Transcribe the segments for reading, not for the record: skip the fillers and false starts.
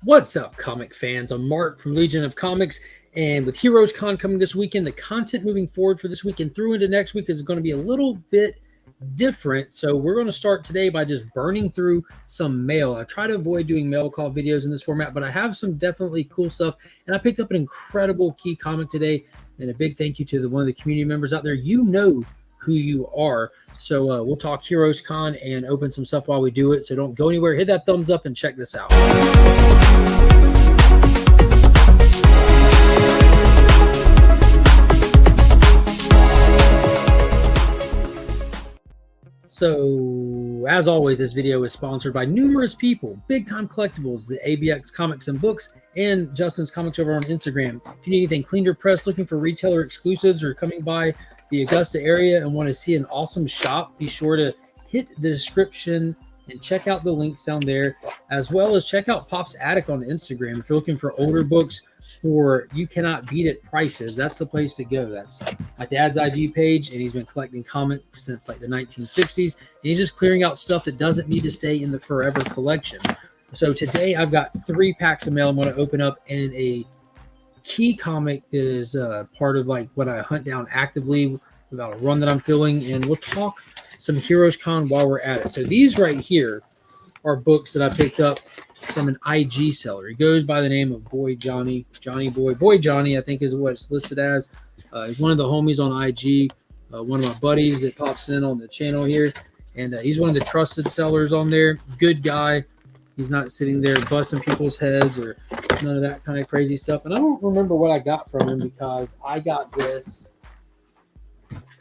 What's up, comic fans? I'm Mark from Legion of Comics, and with Heroes Con coming this weekend, the content moving forward for this week and through into next week is going to be a little bit different. So we're going to start today by just burning through some mail. I try to avoid doing mail call videos in this format, but I have some definitely cool stuff, and I picked up an incredible key comic today, and a big thank you to one of the community members out there. You know who you are. So we'll talk Heroes Con and open some stuff while we do it. So don't go anywhere. Hit that thumbs up and check this out. So, as always, this video is sponsored by numerous people. Big Time Collectibles, the ABX Comics and Books, and Justin's Comics over on Instagram. If you need anything cleaned or pressed, looking for retailer exclusives, or coming by the Augusta area and want to see an awesome shop, be sure to hit the description and check out the links down there, as well as check out Pop's Attic on Instagram. If you're looking for older books for you cannot beat it prices, that's the place to go. That's my dad's IG page, and he's been collecting comics since like the 1960s, and he's just clearing out stuff that doesn't need to stay in the forever collection. So today I've got 3 packs of mail I'm going to open up, and a key comic that is part of like what I hunt down actively about a run that I'm filling, and we'll talk some Heroes Con while we're at it. So these right here are books that I picked up from an IG seller. He goes by the name of Boy Johnny, Boy Johnny, I think is what it's listed as. He's one of the homies on IG, one of my buddies that pops in on the channel here, and he's one of the trusted sellers on there. Good guy. He's not sitting there busting people's heads or none of that kind of crazy stuff. And I don't remember what I got from him, because I got this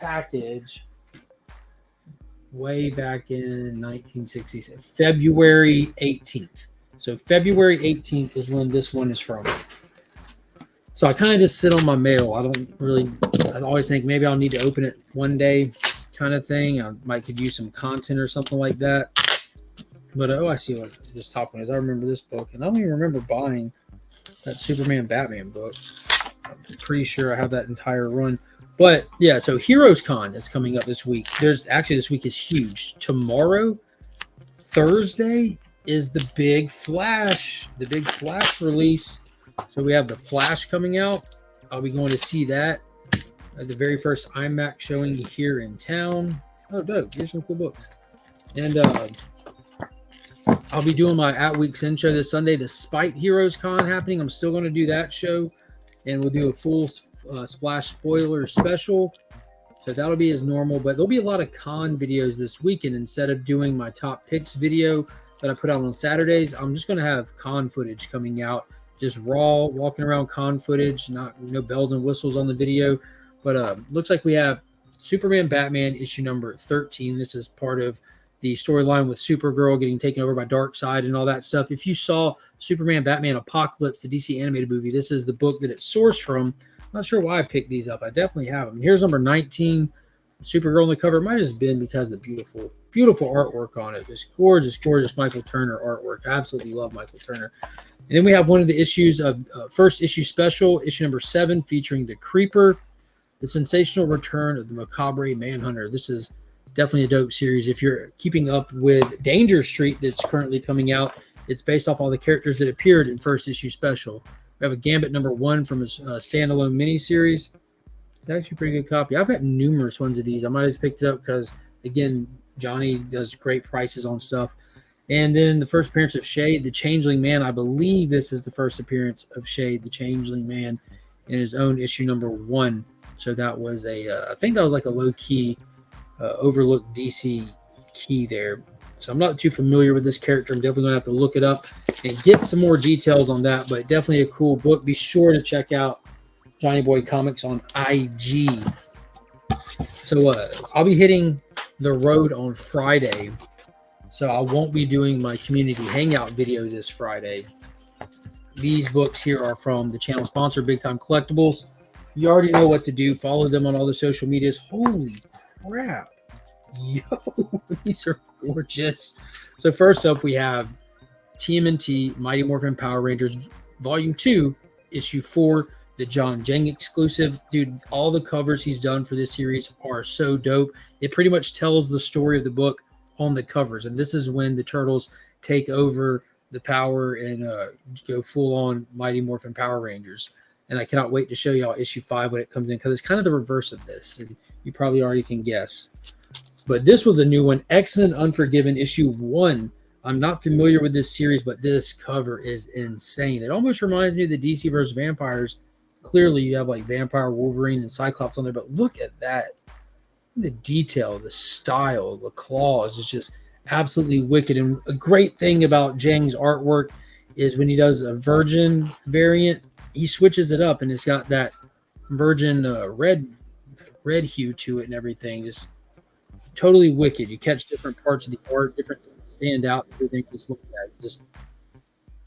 package way back in 1966, February 18th. So February 18th is when this one is from. So I kind of just sit on my mail. I always think maybe I'll need to open it one day kind of thing. I might could use some content or something like that. But I see what this top one is. I remember this book, and I don't even remember buying that Superman Batman book. I'm pretty sure I have that entire run. But yeah, so Heroes Con is coming up this week. This week is huge. Tomorrow, Thursday, is the big Flash release. So we have the Flash coming out. I'll be going to see that at the very first IMAX showing here in town. Oh, dope. Here's some cool books. And I'll be doing my At Week's End show this Sunday, despite Heroes Con happening. I'm still going to do that show, and we'll do a full Splash spoiler special. So that'll be as normal, but there'll be a lot of con videos this weekend. Instead of doing my top picks video that I put out on Saturdays, I'm just going to have con footage coming out, just raw walking around con footage, not no bells and whistles on the video. But looks like we have Superman Batman issue number 13. This is part of the storyline with Supergirl getting taken over by Darkseid and all that stuff. If you saw Superman Batman Apocalypse, the DC animated movie, this is the book that it's sourced from. I'm not sure why I picked these up. I definitely have them. Here's number 19, Supergirl on the cover. It might have just been because of the beautiful artwork on it. Just gorgeous Michael Turner artwork. I absolutely love Michael Turner. And then we have one of the issues of first issue special, issue number 7, featuring the Creeper, the sensational return of the Macabre Manhunter. This is definitely a dope series. If you're keeping up with Danger Street that's currently coming out, it's based off all the characters that appeared in first issue special. We have a Gambit number 1 from his standalone miniseries. It's actually a pretty good copy. I've had numerous ones of these. I might have picked it up because, again, Johnny does great prices on stuff. And then the first appearance of Shade, the Changeling Man. I believe this is the first appearance of Shade, the Changeling Man, in his own issue number 1. So that was I think that was like a low-key, overlooked DC key there. So I'm not too familiar with this character. I'm definitely going to have to look it up and get some more details on that, but definitely a cool book. Be sure to check out Johnny Boy Comics on IG. So I'll be hitting the road on Friday, so I won't be doing my community hangout video this Friday. These books here are from the channel sponsor, Big Time Collectibles. You already know what to do. Follow them on all the social medias. Holy crap. Yo, these are gorgeous. So first up, we have TMNT Mighty Morphin Power Rangers Volume 2, Issue 4, the John Jang exclusive. Dude, all the covers he's done for this series are so dope. It pretty much tells the story of the book on the covers. And this is when the Turtles take over the power and go full on Mighty Morphin Power Rangers. And I cannot wait to show y'all issue 5 when it comes in, because it's kind of the reverse of this, and you probably already can guess. But this was a new one, X-Men Unforgiven issue 1. I'm not familiar with this series, but this cover is insane. It almost reminds me of the DC vs. Vampires. Clearly, you have like Vampire, Wolverine, and Cyclops on there, but look at that. The detail, the style, the claws is just absolutely wicked. And a great thing about Jang's artwork is when he does a Virgin variant, he switches it up, and it's got that Virgin red hue to it and everything. Just totally wicked. You catch different parts of the art, different things stand out. Everything just look at it, just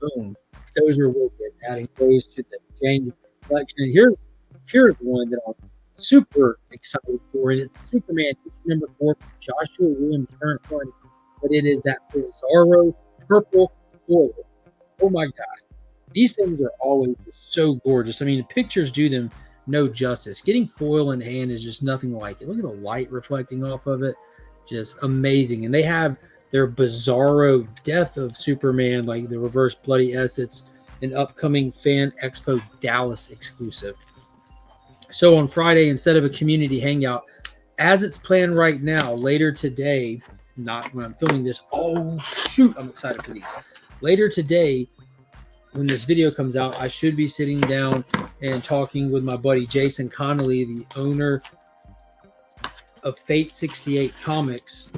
boom. Those are wicked. Adding those to the Jang collection. And here's one that I'm super excited for, and it's Superman number 4, Joshua Williams' current run, but it is that bizarro purple foil. Oh my god, these things are always just so gorgeous. I mean, the pictures do them no justice. Getting foil in hand is just nothing like it. Look at the light reflecting off of it, just amazing. And they have their bizarro Death of Superman, like the reverse Bloody S. It's an upcoming Fan Expo Dallas exclusive. So on Friday, instead of a community hangout, as it's planned right now, later today, not when I'm filming this, oh shoot, I'm excited for these. Later today, when this video comes out, I should be sitting down and talking with my buddy Jason Connolly, the owner of Fate 68 Comics.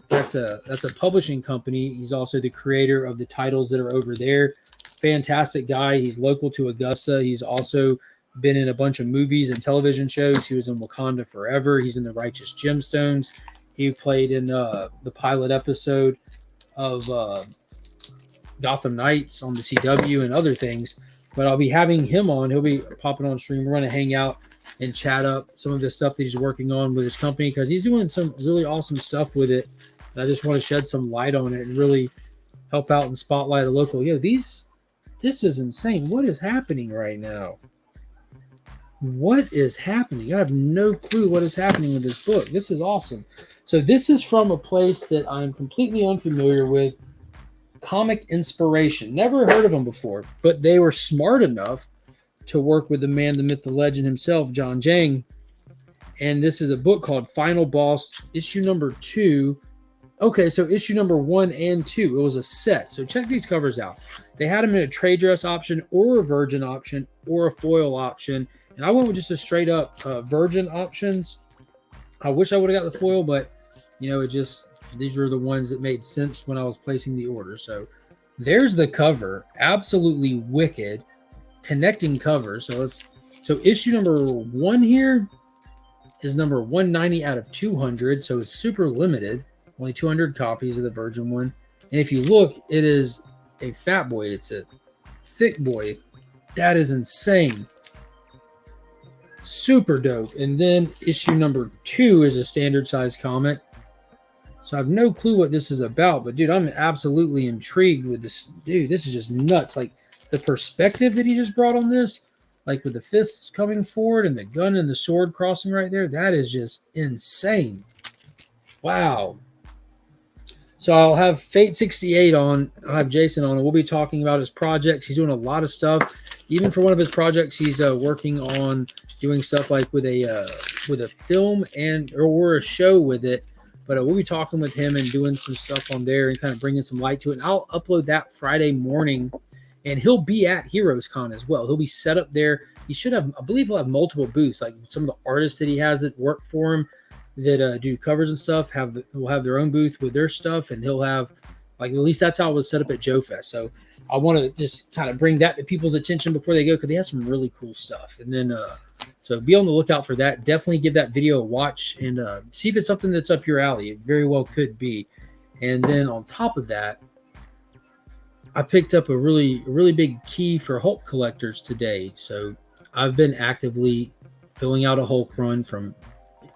That's a publishing company. He's also the creator of the titles that are over there. Fantastic guy. He's local to Augusta. He's also been in a bunch of movies and television shows. He was in Wakanda Forever. He's in the Righteous Gemstones. He played in the pilot episode of Gotham Knights on the CW and other things. But I'll be having him on. He'll be popping on stream. We're going to hang out and chat up some of the stuff that he's working on with his company, because he's doing some really awesome stuff with it. And I just want to shed some light on it and really help out and spotlight a local. This is insane. What is happening right now? What is happening? I have no clue what is happening with this book. This is awesome. So this is from a place that I'm completely unfamiliar with, Comic Inspiration. Never heard of them before, but they were smart enough to work with the man, the myth, the legend himself, John Jang. And this is a book called Final Boss, issue number 2. Okay, so issue number 1 and 2. It was a set. So check these covers out. They had them in a trade dress option or a virgin option or a foil option. And I went with just a straight up virgin options. I wish I would have got the foil, but these were the ones that made sense when I was placing the order. So there's the cover. Absolutely wicked. Connecting covers. So issue number 1 here is number 190 out of 200. So it's super limited. Only 200 copies of the virgin one. And if you look, it is a fat boy. It's a thick boy. That is insane. Super dope. And then issue number 2 is a standard size comic. So I have no clue what this is about, but dude, I'm absolutely intrigued with this. Dude, this is just nuts. Like the perspective that he just brought on this, like with the fists coming forward and the gun and the sword crossing right there, that is just insane. Wow. So I'll have Fate 68 on. I'll have Jason on, and we'll be talking about his projects. He's doing a lot of stuff. Even for one of his projects, he's working on doing stuff like with a film or a show with it. But we'll be talking with him and doing some stuff on there and kind of bringing some light to it. And I'll upload that Friday morning, and he'll be at Heroes Con as well. He'll be set up there. He should have, I believe he'll have multiple booths. Like some of the artists that he has that work for him that do covers and stuff will have their own booth with their stuff, and he'll have, like, at least that's how it was set up at Joe Fest. So I want to just kind of bring that to people's attention before they go, because they have some really cool stuff. And then so be on the lookout for that. Definitely give that video a watch and see if it's something that's up your alley. It very well could be. And then on top of that, I picked up a really big key for Hulk collectors today. So I've been actively filling out a Hulk run from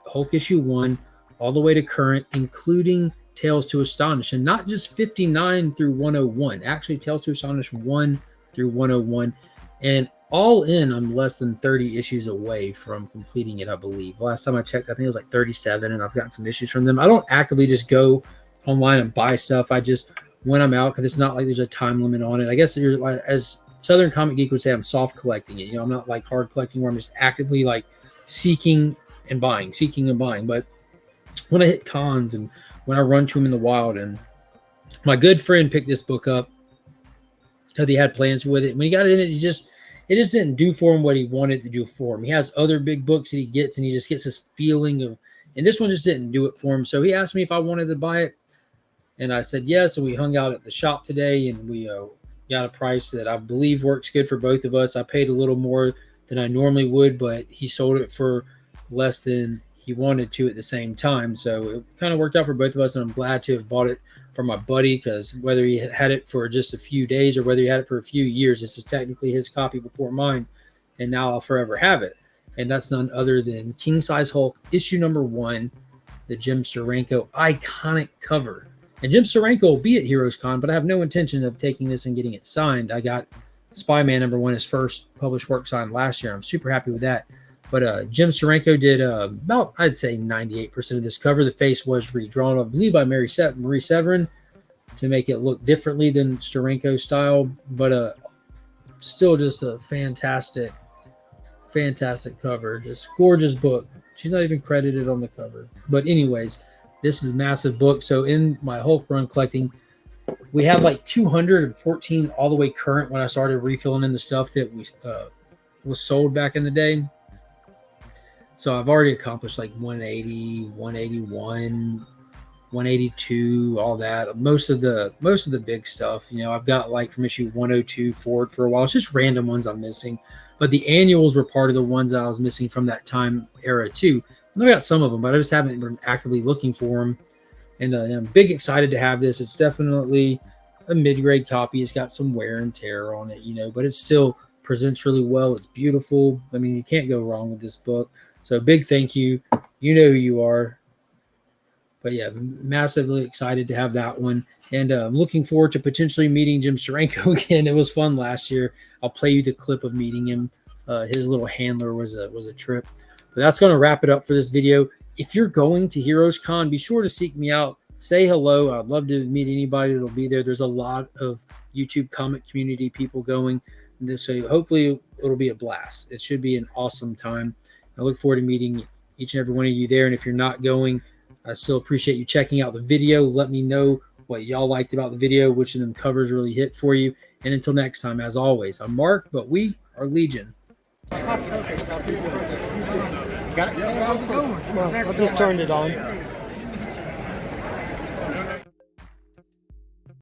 Hulk issue 1 all the way to current, including Tales to Astonish, and not just 59 through 101. Actually, Tales to Astonish 1 through 101. And all in, I'm less than 30 issues away from completing it, I believe. Last time I checked, I think it was like 37, and I've gotten some issues from them. I don't actively just go online and buy stuff. I just when I'm out, because it's not like there's a time limit on it. I guess you're like, as Southern Comic Geek would say, I'm soft collecting it. You know, I'm not like hard collecting where I'm just actively like seeking and buying. But when I hit cons and when I run to them in the wild, and my good friend picked this book up because he had plans with it. When he got it in it just didn't do for him what he wanted to do for him. He has other big books that he gets, and he just gets this feeling of, and this one just didn't do it for him. So he asked me if I wanted to buy it, and I said yes. So we hung out at the shop today, and we got a price that I believe works good for both of us. I paid a little more than I normally would, but he sold it for less than he wanted to at the same time. So it kind of worked out for both of us, and I'm glad to have bought it for my buddy, because whether he had it for just a few days or whether he had it for a few years, this is technically his copy before mine, and now I'll forever have it. And that's none other than King Size Hulk issue number 1, the Jim Steranko iconic cover. And Jim Steranko will be at Heroes Con, but I have no intention of taking this and getting it signed. I got Spy-Man number 1, his first published work, signed last year. I'm super happy with that. But Jim Steranko did about, I'd say, 98% of this cover. The face was redrawn, I believe, by Marie Severin to make it look differently than Steranko style. But still just a fantastic cover. Just gorgeous book. She's not even credited on the cover. But anyways, this is a massive book. So in my Hulk run collecting, we have like 214 all the way current when I started refilling in the stuff that was sold back in the day. So I've already accomplished like 180, 181, 182, all that. Most of the big stuff, you know, I've got like from issue 102 forward for a while. It's just random ones I'm missing. But the annuals were part of the ones that I was missing from that time era too. And I got some of them, but I just haven't been actively looking for them. And I'm big excited to have this. It's definitely a mid-grade copy. It's got some wear and tear on it, you know, but it still presents really well. It's beautiful. I mean, you can't go wrong with this book. So big thank you. You know who you are. But yeah, massively excited to have that one. And I'm looking forward to potentially meeting Jim Steranko again. It was fun last year. I'll play you the clip of meeting him. His little handler was a trip. But that's going to wrap it up for this video. If you're going to Heroes Con, be sure to seek me out. Say hello. I'd love to meet anybody that'll be there. There's a lot of YouTube comic community people going. So hopefully it'll be a blast. It should be an awesome time. I look forward to meeting each and every one of you there. And if you're not going, I still appreciate you checking out the video. Let me know what y'all liked about the video, which of them covers really hit for you. And until next time, as always, I'm Mark, but we are Legion. Well, I just turned it on.